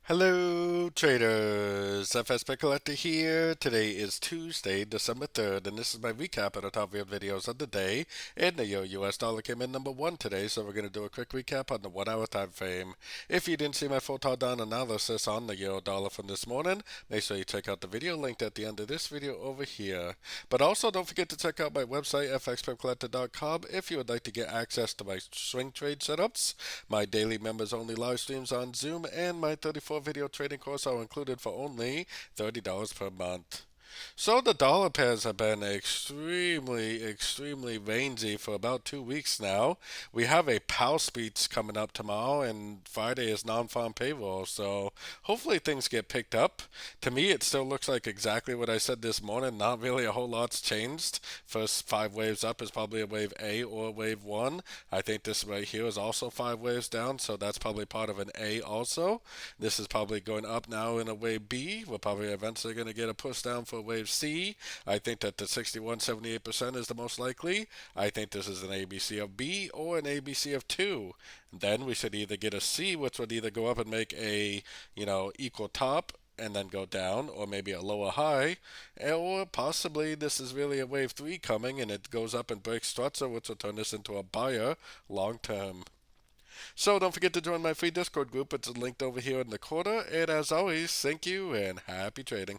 Hello traders, FX Pip Collector here. Today is Tuesday, December 3rd, and this is my recap of the top 5 videos of the day. And the US dollar came in number 1 today, so we're going to do a quick recap on the 1 hour time frame. If you didn't see my full down analysis on the euro dollar from this morning, make sure you check out the video linked at the end of this video over here. But also don't forget to check out my website, fxpipcollector.com, if you would like to get access to my swing trade setups, my daily members only live streams on Zoom, and my 34 video trading course are included for only $30 per month. So the dollar pairs have been extremely rangy for about 2 weeks now. We have a PAL speech coming up tomorrow, and Friday is non-farm payroll. So hopefully things get picked up. To me, it still looks like exactly what I said this morning. Not really a whole lot's changed. First 5 waves up is probably a wave A or a wave 1. I think this right here is also 5 waves down, so that's probably part of an A also. This is probably going up now in a wave B. We're probably eventually going to get a push down for wave C. I think that the 78% is the most likely. I think this is an ABC of B or an ABC of 2. Then we should either get a C, which would either go up and make a, equal top and then go down, or maybe a lower high, or possibly this is really a wave 3 coming and it goes up and breaks structure, which will turn this into a buyer long term. So don't forget to join my free Discord group. It's linked over here in the corner. And as always, thank you and happy trading.